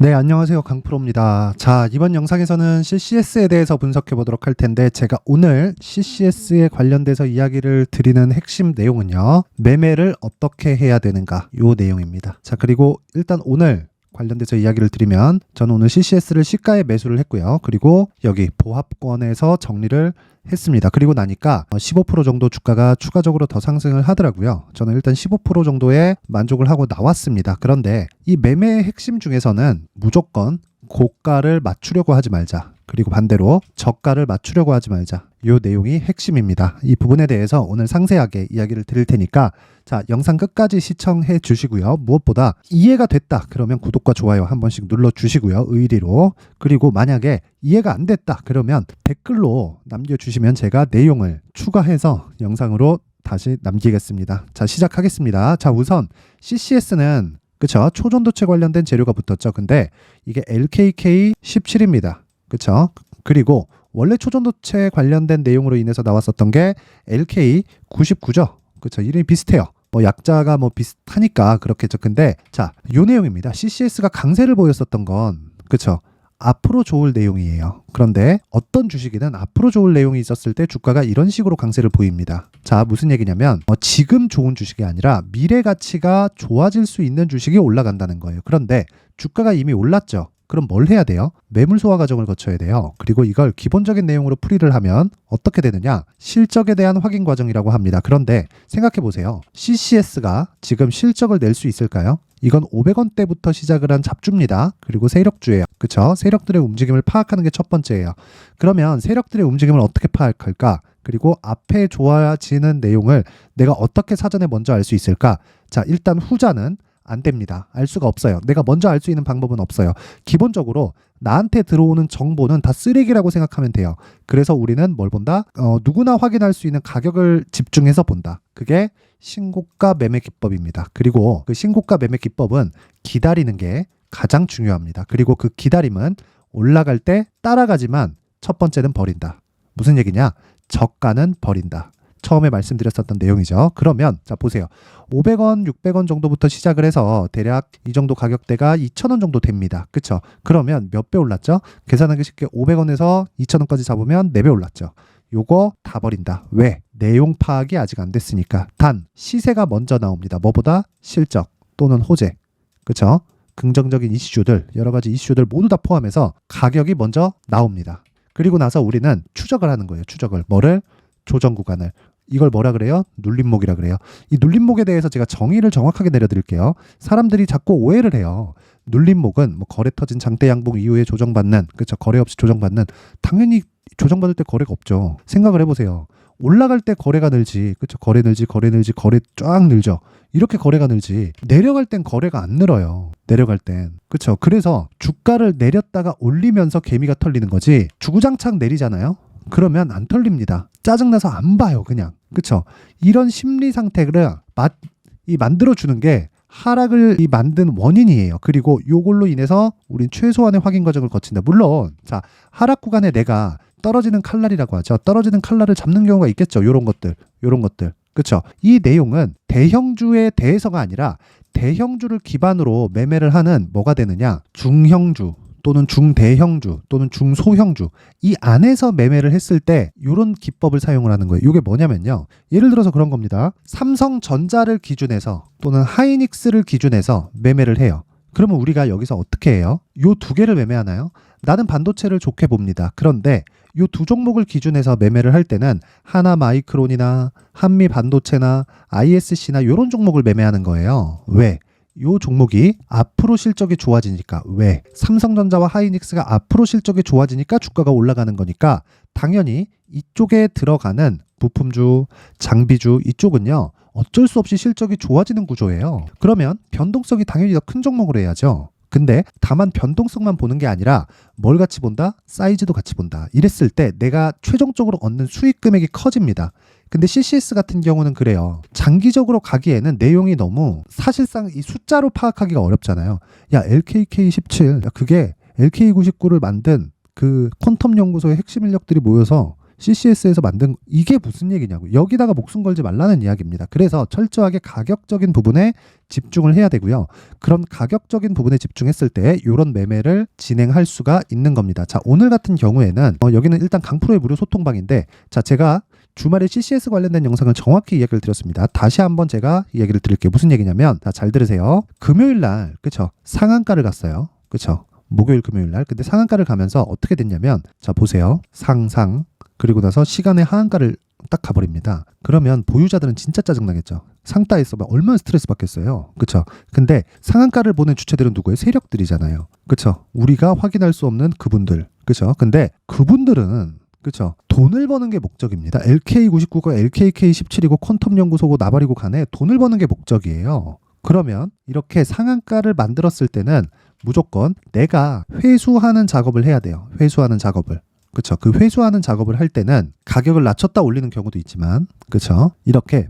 네, 안녕하세요. 강프로입니다. 자, 이번 영상에서는 CCS에 대해서 분석해 보도록 할 텐데, 제가 오늘 CCS에 관련돼서 이야기를 드리는 핵심 내용은요, 매매를 어떻게 해야 되는가, 요 내용입니다. 자, 그리고 일단 오늘 관련돼서 이야기를 드리면, 저는 오늘 CCS를 시가에 매수를 했고요. 그리고 여기 보합권에서 정리를 했습니다. 그리고 나니까 15% 정도 주가가 추가적으로 더 상승을 하더라고요. 저는 일단 15% 정도에 만족을 하고 나왔습니다. 그런데 이 매매의 핵심 중에서는 무조건 고가를 맞추려고 하지 말자. 그리고 반대로 저가를 맞추려고 하지 말자. 이 내용이 핵심입니다. 이 부분에 대해서 오늘 상세하게 이야기를 드릴 테니까 자, 영상 끝까지 시청해 주시고요. 무엇보다 이해가 됐다 그러면 구독과 좋아요 한 번씩 눌러 주시고요. 의리로. 그리고 만약에 이해가 안 됐다 그러면 댓글로 남겨주시면 제가 내용을 추가해서 영상으로 다시 남기겠습니다. 자, 시작하겠습니다. 자, 우선 CCS는 그쵸? 초전도체 관련된 재료가 붙었죠. 근데 이게 LKK17입니다. 그쵸? 그리고 원래 초전도체 관련된 내용으로 인해서 나왔었던 게 LK99죠. 그쵸? 이름이 비슷해요. 약자가 비슷하니까 그렇겠죠. 근데 자, 요 내용입니다. CCS가 강세를 보였었던 건 그쵸? 앞으로 좋을 내용이에요. 그런데 어떤 주식이든 앞으로 좋을 내용이 있었을 때 주가가 이런 식으로 강세를 보입니다. 자, 무슨 얘기냐면 지금 좋은 주식이 아니라 미래 가치가 좋아질 수 있는 주식이 올라간다는 거예요. 그런데 주가가 이미 올랐죠. 그럼 뭘 해야 돼요? 매물 소화 과정을 거쳐야 돼요. 그리고 이걸 기본적인 내용으로 풀이를 하면 어떻게 되느냐? 실적에 대한 확인 과정이라고 합니다. 그런데 생각해 보세요. CCS가 지금 실적을 낼 수 있을까요? 이건 500원대부터 시작을 한 잡주입니다. 그리고 세력주예요. 그쵸? 세력들의 움직임을 파악하는 게 첫 번째예요. 그러면 세력들의 움직임을 어떻게 파악할까? 그리고 앞에 좋아지는 내용을 내가 어떻게 사전에 먼저 알 수 있을까? 자, 일단 후자는 안 됩니다. 알 수가 없어요. 내가 먼저 알 수 있는 방법은 없어요. 기본적으로 나한테 들어오는 정보는 다 쓰레기라고 생각하면 돼요. 그래서 우리는 뭘 본다? 누구나 확인할 수 있는 가격을 집중해서 본다. 그게 신고가 매매 기법입니다. 그리고 그 신고가 매매 기법은 기다리는 게 가장 중요합니다. 그리고 그 기다림은 올라갈 때 따라가지만 첫 번째는 버린다. 무슨 얘기냐? 저가는 버린다. 처음에 말씀드렸었던 내용이죠. 그러면 자 보세요. 500원, 600원 정도부터 시작을 해서 대략 이 정도 가격대가 2,000원 정도 됩니다. 그쵸? 그러면 몇 배 올랐죠? 계산하기 쉽게 500원에서 2,000원까지 잡으면 4배 올랐죠. 요거 다 버린다. 왜? 내용 파악이 아직 안 됐으니까. 단 시세가 먼저 나옵니다. 뭐보다? 실적 또는 호재. 그쵸? 긍정적인 이슈들, 여러 가지 이슈들 모두 다 포함해서 가격이 먼저 나옵니다. 그리고 나서 우리는 추적을 하는 거예요. 추적을. 뭐를? 조정 구간을. 이걸 뭐라 그래요? 눌림목이라 그래요. 이 눌림목에 대해서 제가 정의를 정확하게 내려드릴게요. 사람들이 자꾸 오해를 해요. 눌림목은 거래 터진 장대 양봉 이후에 조정받는, 그렇죠? 거래 없이 조정받는. 당연히 조정받을 때 거래가 없죠. 생각을 해보세요. 올라갈 때 거래가 늘지, 그렇죠? 거래 늘지, 거래 늘지, 거래 쫙 늘죠. 이렇게 거래가 늘지. 내려갈 땐 거래가 안 늘어요. 내려갈 땐. 그렇죠? 그래서 주가를 내렸다가 올리면서 개미가 털리는 거지. 주구장창 내리잖아요. 그러면 안 털립니다. 짜증나서 안 봐요, 그냥. 그쵸? 이런 심리 상태를 만들어주는 게 하락을 만든 원인이에요. 그리고 요걸로 인해서 우린 최소한의 확인 과정을 거친다. 물론, 자, 하락 구간에 내가 떨어지는 칼날이라고 하죠. 떨어지는 칼날을 잡는 경우가 있겠죠. 요런 것들. 그쵸? 이 내용은 대형주에 대해서가 아니라 대형주를 기반으로 매매를 하는 뭐가 되느냐? 중형주. 또는 중대형주 또는 중소형주 이 안에서 매매를 했을 때 이런 기법을 사용을 하는 거예요. 이게 뭐냐면요. 예를 들어서 그런 겁니다. 삼성전자를 기준해서 또는 하이닉스를 기준해서 매매를 해요. 그러면 우리가 여기서 어떻게 해요? 요 두 개를 매매하나요? 나는 반도체를 좋게 봅니다. 그런데 요 두 종목을 기준해서 매매를 할 때는 하나마이크론이나 한미반도체나 ISC나 이런 종목을 매매하는 거예요. 왜? 요 종목이 앞으로 실적이 좋아지니까. 왜? 삼성전자와 하이닉스가 앞으로 실적이 좋아지니까 주가가 올라가는 거니까 당연히 이쪽에 들어가는 부품주, 장비주 이쪽은요. 어쩔 수 없이 실적이 좋아지는 구조예요. 그러면 변동성이 당연히 더 큰 종목으로 해야죠. 근데 다만 변동성만 보는 게 아니라 뭘 같이 본다? 사이즈도 같이 본다. 이랬을 때 내가 최종적으로 얻는 수익 금액이 커집니다. 근데 CCS 같은 경우는 그래요. 장기적으로 가기에는 내용이 너무 사실상 이 숫자로 파악하기가 어렵잖아요. 야, LKK17, 그게 LK99를 만든 그 퀀텀 연구소의 핵심 인력들이 모여서 CCS에서 만든 이게 무슨 얘기냐고. 여기다가 목숨 걸지 말라는 이야기입니다. 그래서 철저하게 가격적인 부분에 집중을 해야 되고요. 그런 가격적인 부분에 집중했을 때 이런 매매를 진행할 수가 있는 겁니다. 자, 오늘 같은 경우에는 여기는 일단 강프로의 무료 소통방인데, 자, 제가 주말에 CCS 관련된 영상을 정확히 이야기를 드렸습니다. 다시 한번 제가 이야기를 드릴게요. 무슨 얘기냐면, 자, 잘 들으세요. 금요일 날, 그쵸? 상한가를 갔어요. 그쵸? 목요일 금요일 날. 근데 상한가를 가면서 어떻게 됐냐면, 자, 보세요. 상상. 그리고 나서 시간의 하한가를 딱 가버립니다. 그러면 보유자들은 진짜 짜증나겠죠. 상 따위서 얼마나 스트레스 받겠어요. 그쵸? 근데 상한가를 보는 주체들은 누구예요? 세력들이잖아요. 그쵸? 우리가 확인할 수 없는 그분들. 그쵸? 근데 그분들은 그쵸? 돈을 버는 게 목적입니다. LK99가 LKK17이고 퀀텀 연구소고 나발이고 간에 돈을 버는 게 목적이에요. 그러면 이렇게 상한가를 만들었을 때는 무조건 내가 회수하는 작업을 해야 돼요. 회수하는 작업을. 그쵸? 그 회수하는 작업을 할 때는 가격을 낮췄다 올리는 경우도 있지만, 그쵸? 이렇게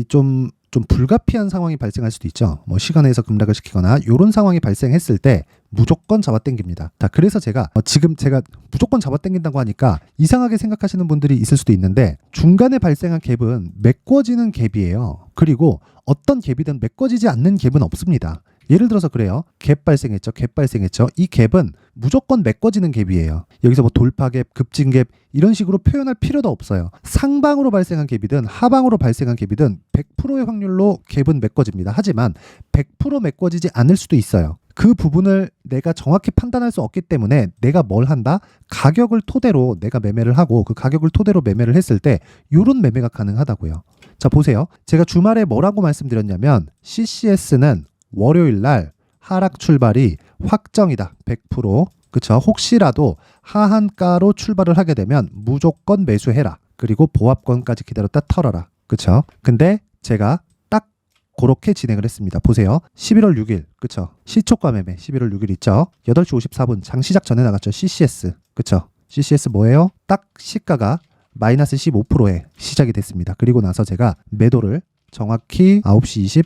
좀 불가피한 상황이 발생할 수도 있죠. 뭐 시간에서 급락을 시키거나 이런 상황이 발생했을 때 무조건 잡아당깁니다. 자, 그래서 제가 지금 제가 무조건 잡아당긴다고 하니까 이상하게 생각하시는 분들이 있을 수도 있는데, 중간에 발생한 갭은 메꿔지는 갭이에요. 그리고 어떤 갭이든 메꿔지지 않는 갭은 없습니다. 예를 들어서 그래요. 갭 발생했죠. 갭 발생했죠. 이 갭은 무조건 메꿔지는 갭이에요. 여기서 뭐 돌파갭, 급진갭 이런 식으로 표현할 필요도 없어요. 상방으로 발생한 갭이든 하방으로 발생한 갭이든 100%의 확률로 갭은 메꿔집니다. 하지만 100% 메꿔지지 않을 수도 있어요. 그 부분을 내가 정확히 판단할 수 없기 때문에 내가 뭘 한다? 가격을 토대로 내가 매매를 하고 그 가격을 토대로 매매를 했을 때 이런 매매가 가능하다고요. 자, 보세요. 제가 주말에 뭐라고 말씀드렸냐면 CCS는 월요일 날 하락 출발이 확정이다. 100%. 그쵸? 혹시라도 하한가로 출발을 하게 되면 무조건 매수해라. 그리고 보합권까지 기다렸다 털어라. 그쵸? 근데 제가 딱 그렇게 진행을 했습니다. 보세요. 11월 6일. 그쵸? 시초가 매매 11월 6일 있죠? 8시 54분 장 시작 전에 나갔죠. CCS. 그쵸? CCS 뭐예요? 딱 시가가 마이너스 15%에 시작이 됐습니다. 그리고 나서 제가 매도를 정확히 9시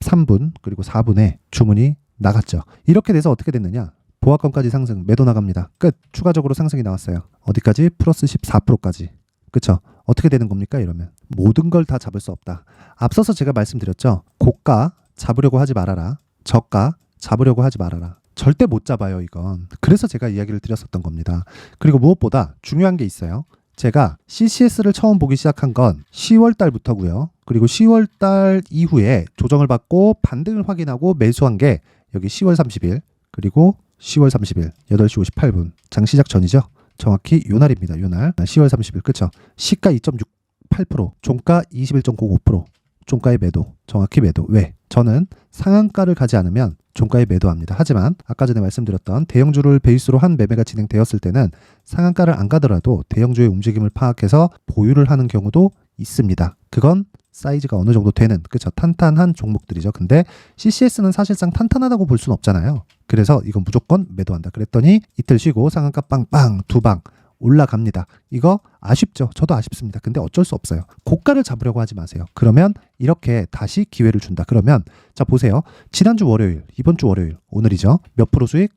23분 그리고 4분에 주문이 나갔죠. 이렇게 돼서 어떻게 됐느냐? 보합권까지 상승, 매도 나갑니다. 끝. 추가적으로 상승이 나왔어요. 어디까지? 플러스 14%까지. 그쵸? 어떻게 되는 겁니까? 이러면 모든 걸 다 잡을 수 없다. 앞서서 제가 말씀드렸죠. 고가 잡으려고 하지 말아라. 저가 잡으려고 하지 말아라. 절대 못 잡아요, 이건. 그래서 제가 이야기를 드렸었던 겁니다. 그리고 무엇보다 중요한 게 있어요. 제가 CCS를 처음 보기 시작한 건 10월 달부터고요. 그리고 10월 달 이후에 조정을 받고 반등을 확인하고 매수한 게 여기 10월 30일 그리고 10월 30일 8시 58분 장 시작 전이죠. 정확히 요 날입니다. 요 날 10월 30일 그쵸? 시가 2.68% 종가 21.05% 종가의 매도 정확히 매도. 왜? 저는 상한가를 가지 않으면 종가에 매도합니다. 하지만 아까 전에 말씀드렸던 대형주를 베이스로 한 매매가 진행되었을 때는 상한가를 안 가더라도 대형주의 움직임을 파악해서 보유를 하는 경우도 있습니다. 그건 사이즈가 어느 정도 되는 그쵸 탄탄한 종목들이죠. 근데 CCS는 사실상 탄탄하다고 볼 수는 없잖아요. 그래서 이건 무조건 매도한다. 그랬더니 이틀 쉬고 상한가 빵빵 두 방 올라갑니다. 이거 아쉽죠. 저도 아쉽습니다. 근데 어쩔 수 없어요. 고가를 잡으려고 하지 마세요. 그러면 이렇게 다시 기회를 준다. 그러면 자 보세요. 지난주 월요일, 이번 주 월요일, 오늘이죠. 몇 프로 수익?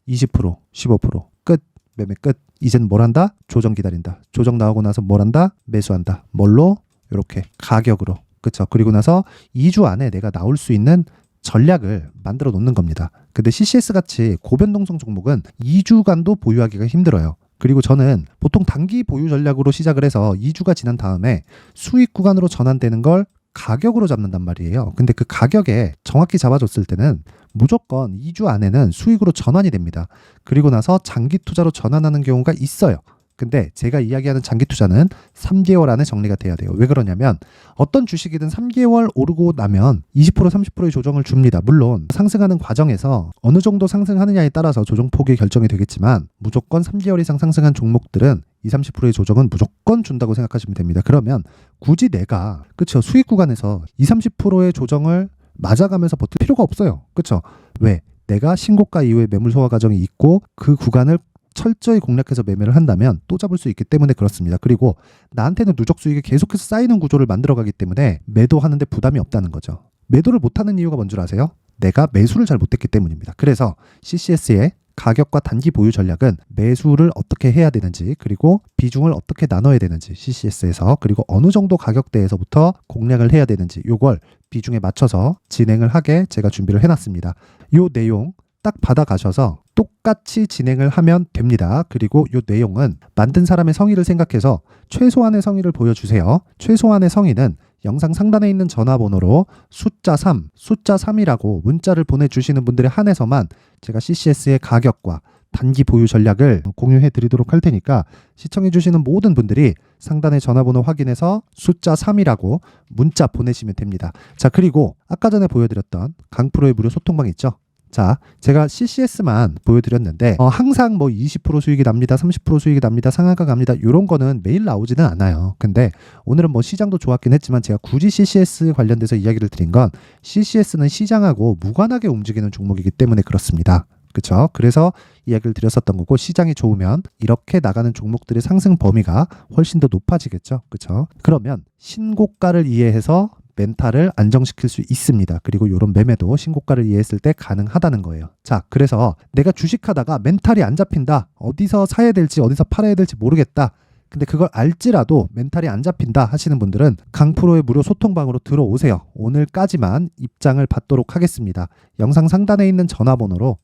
20%, 15%. 끝. 매매 끝. 이젠 뭘 한다? 조정 기다린다. 조정 나오고 나서 뭘 한다? 매수한다. 뭘로? 이렇게 가격으로. 그쵸? 그리고 나서 2주 안에 내가 나올 수 있는 전략을 만들어 놓는 겁니다. 근데 CCS 같이 고변동성 종목은 2주간도 보유하기가 힘들어요. 그리고 저는 보통 단기 보유 전략으로 시작을 해서 2주가 지난 다음에 수익 구간으로 전환되는 걸 가격으로 잡는단 말이에요. 근데 그 가격에 정확히 잡아줬을 때는 무조건 2주 안에는 수익으로 전환이 됩니다. 그리고 나서 장기 투자로 전환하는 경우가 있어요. 근데 제가 이야기하는 장기 투자는 3개월 안에 정리가 돼야 돼요. 왜 그러냐면 어떤 주식이든 3개월 오르고 나면 20% 30%의 조정을 줍니다. 물론 상승하는 과정에서 어느 정도 상승하느냐에 따라서 조정폭이 결정이 되겠지만 무조건 3개월 이상 상승한 종목들은 20, 30%의 조정은 무조건 준다고 생각하시면 됩니다. 그러면 굳이 내가 그쵸 수익 구간에서 20, 30%의 조정을 맞아가면서 버틸 필요가 없어요. 그쵸? 왜? 내가 신고가 이후에 매물 소화 과정이 있고 그 구간을 철저히 공략해서 매매를 한다면 또 잡을 수 있기 때문에 그렇습니다. 그리고 나한테는 누적 수익이 계속해서 쌓이는 구조를 만들어가기 때문에 매도하는데 부담이 없다는 거죠. 매도를 못하는 이유가 뭔 줄 아세요? 내가 매수를 잘 못했기 때문입니다. 그래서 CCS에 가격과 단기 보유 전략은 매수를 어떻게 해야 되는지, 그리고 비중을 어떻게 나눠야 되는지, CCS에서, 그리고 어느 정도 가격대에서부터 공략을 해야 되는지, 요걸 비중에 맞춰서 진행을 하게 제가 준비를 해놨습니다. 요 내용 딱 받아가셔서 똑같이 진행을 하면 됩니다. 그리고 이 내용은 만든 사람의 성의를 생각해서 최소한의 성의를 보여주세요. 최소한의 성의는 영상 상단에 있는 전화번호로 숫자 3이라고 문자를 보내주시는 분들에 한해서만 제가 CCS의 가격과 단기 보유 전략을 공유해 드리도록 할 테니까 시청해 주시는 모든 분들이 상단의 전화번호 확인해서 숫자 3이라고 문자 보내시면 됩니다. 자, 그리고 아까 전에 보여드렸던 강프로의 무료 소통방 있죠? 자, 제가 CCS만 보여드렸는데 항상 뭐 20% 수익이 납니다, 30% 수익이 납니다, 상한가 갑니다, 이런 거는 매일 나오지는 않아요. 근데 오늘은 뭐 시장도 좋았긴 했지만 제가 굳이 CCS 관련돼서 이야기를 드린 건 CCS는 시장하고 무관하게 움직이는 종목이기 때문에 그렇습니다. 그렇죠? 그래서 이야기를 드렸었던 거고, 시장이 좋으면 이렇게 나가는 종목들의 상승 범위가 훨씬 더 높아지겠죠. 그렇죠? 그러면 신고가를 이해해서 멘탈을 안정시킬 수 있습니다. 그리고 이런 매매도 신고가를 이해했을 때 가능하다는 거예요. 자, 그래서 내가 주식하다가 멘탈이 안 잡힌다, 어디서 사야 될지 어디서 팔아야 될지 모르겠다, 근데 그걸 알지라도 멘탈이 안 잡힌다 하시는 분들은 강프로의 무료 소통방으로 들어오세요. 오늘까지만 입장을 받도록 하겠습니다. 영상 상단에 있는 전화번호로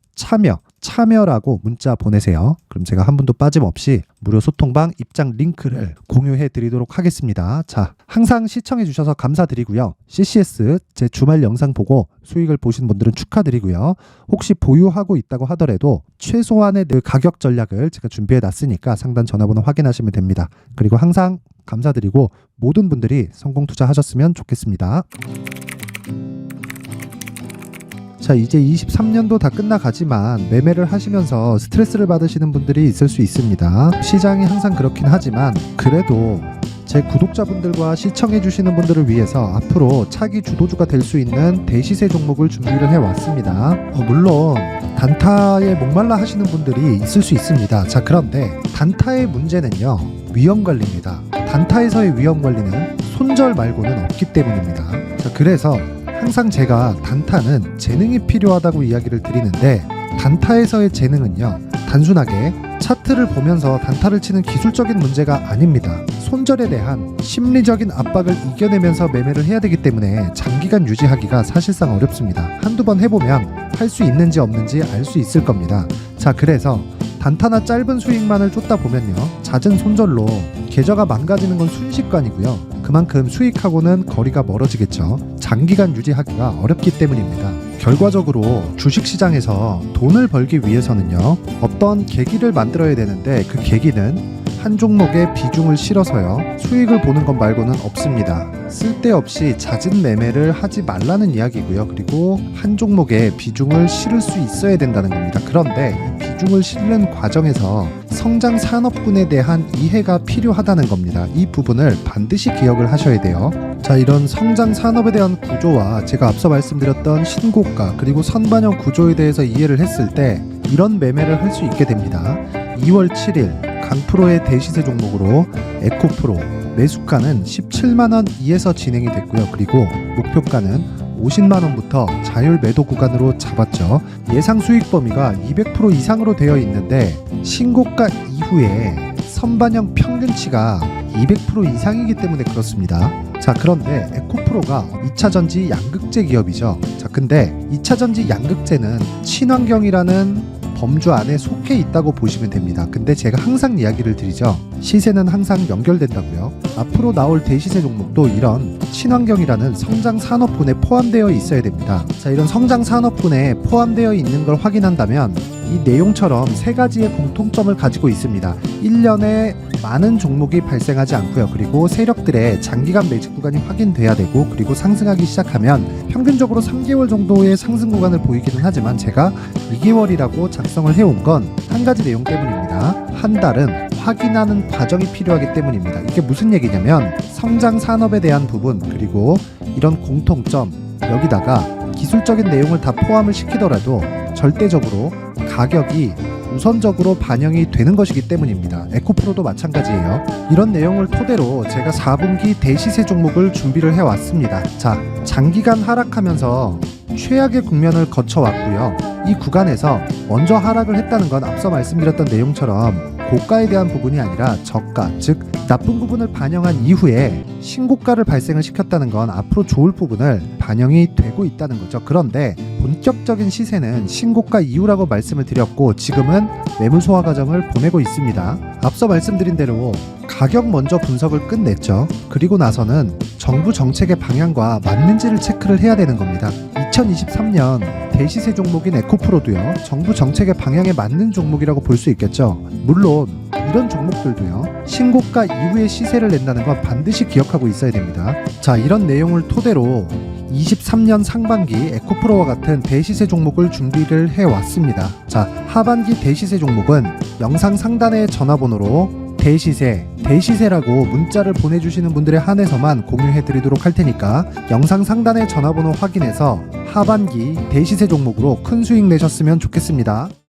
참여라고 문자 보내세요. 그럼 제가 한 분도 빠짐없이 무료 소통방 입장 링크를 공유해 드리도록 하겠습니다. 자, 항상 시청해 주셔서 감사드리고요. CCS 제 주말 영상 보고 수익을 보신 분들은 축하드리고요. 혹시 보유하고 있다고 하더라도 최소한의 가격 전략을 제가 준비해 놨으니까 상단 전화번호 확인하시면 됩니다. 그리고 항상 감사드리고 모든 분들이 성공 투자하셨으면 좋겠습니다. 자, 이제 23년도 다 끝나가지만 매매를 하시면서 스트레스를 받으시는 분들이 있을 수 있습니다. 시장이 항상 그렇긴 하지만 그래도 제 구독자분들과 시청해주시는 분들을 위해서 앞으로 차기 주도주가 될 수 있는 대시세 종목을 준비를 해왔습니다. 물론 단타에 목말라 하시는 분들이 있을 수 있습니다. 자, 그런데 단타의 문제는요, 위험관리입니다. 단타에서의 위험관리는 손절 말고는 없기 때문입니다. 자, 그래서 항상 제가 단타는 재능이 필요하다고 이야기를 드리는데, 단타에서의 재능은요, 단순하게 차트를 보면서 단타를 치는 기술적인 문제가 아닙니다. 손절에 대한 심리적인 압박을 이겨내면서 매매를 해야 되기 때문에 장기간 유지하기가 사실상 어렵습니다. 한두 번 해보면 할 수 있는지 없는지 알 수 있을 겁니다. 자, 그래서 단타나 짧은 수익만을 쫓다 보면요, 잦은 손절로 계좌가 망가지는 건 순식간이고요. 그만큼 수익하고는 거리가 멀어지겠죠. 장기간 유지하기가 어렵기 때문입니다. 결과적으로 주식시장에서 돈을 벌기 위해서는요, 어떤 계기를 만들어야 되는데 그 계기는 한 종목에 비중을 실어서요, 수익을 보는 것 말고는 없습니다. 쓸데없이 잦은 매매를 하지 말라는 이야기고요. 그리고 한 종목에 비중을 실을 수 있어야 된다는 겁니다. 그런데 이 비중을 실는 과정에서 성장 산업군에 대한 이해가 필요하다는 겁니다. 이 부분을 반드시 기억을 하셔야 돼요. 자, 이런 성장 산업에 대한 구조와 제가 앞서 말씀드렸던 신고가 그리고 선반영 구조에 대해서 이해를 했을 때 이런 매매를 할 수 있게 됩니다. 2월 7일 강프로의 대시세 종목으로 에코프로 매수가는 17만원 이에서 진행이 됐고요. 그리고 목표가는 50만원부터 자율 매도 구간으로 잡았죠. 예상 수익 범위가 200% 이상으로 되어 있는데 신고가 이후에 선반영 평균치가 200% 이상이기 때문에 그렇습니다. 자, 그런데 에코프로가 2차전지 양극재 기업이죠. 자, 근데 2차전지 양극재는 친환경이라는 범주 안에 속해 있다고 보시면 됩니다. 근데 제가 항상 이야기를 드리죠. 시세는 항상 연결된다고요. 앞으로 나올 대시세 종목도 이런 친환경이라는 성장 산업군에 포함되어 있어야 됩니다. 자, 이런 성장 산업군에 포함되어 있는 걸 확인한다면 이 내용처럼 세 가지의 공통점을 가지고 있습니다. 1년에 많은 종목이 발생하지 않고요. 그리고 세력들의 장기간 매집 구간이 확인돼야 되고, 그리고 상승하기 시작하면 평균적으로 3개월 정도의 상승 구간을 보이기는 하지만 제가 2개월이라고 작성을 해온 건 한 가지 내용 때문입니다. 한 달은 확인하는 과정이 필요하기 때문입니다. 이게 무슨 얘기냐면 성장 산업에 대한 부분, 그리고 이런 공통점, 여기다가 기술적인 내용을 다 포함을 시키더라도 절대적으로 가격이 우선적으로 반영이 되는 것이기 때문입니다. 에코프로도 마찬가지예요. 이런 내용을 토대로 제가 4분기 대시세 종목을 준비를 해왔습니다. 자, 장기간 하락하면서 최악의 국면을 거쳐왔고요. 이 구간에서 먼저 하락을 했다는 건 앞서 말씀드렸던 내용처럼 고가에 대한 부분이 아니라 저가, 즉 나쁜 부분을 반영한 이후에 신고가를 발생을 시켰다는 건 앞으로 좋을 부분을 반영이 되고 있다는 거죠. 그런데 본격적인 시세는 신고가 이후라고 말씀을 드렸고 지금은 매물 소화 과정을 보내고 있습니다. 앞서 말씀드린 대로 가격 먼저 분석을 끝냈죠. 그리고 나서는 정부 정책의 방향과 맞는지를 체크를 해야 되는 겁니다. 2023년 대시세 종목인 에코프로도요, 정부 정책의 방향에 맞는 종목이라고 볼 수 있겠죠. 물론 이런 종목들도요, 신고가 이후에 시세를 낸다는 건 반드시 기억하고 있어야 됩니다. 자, 이런 내용을 토대로 23년 상반기 에코프로와 같은 대시세 종목을 준비를 해왔습니다. 자, 하반기 대시세 종목은 영상 상단의 전화번호로 대시세라고 문자를 보내주시는 분들에 한해서만 공유해드리도록 할 테니까 영상 상단의 전화번호 확인해서 하반기 대시세 종목으로 큰 수익 내셨으면 좋겠습니다.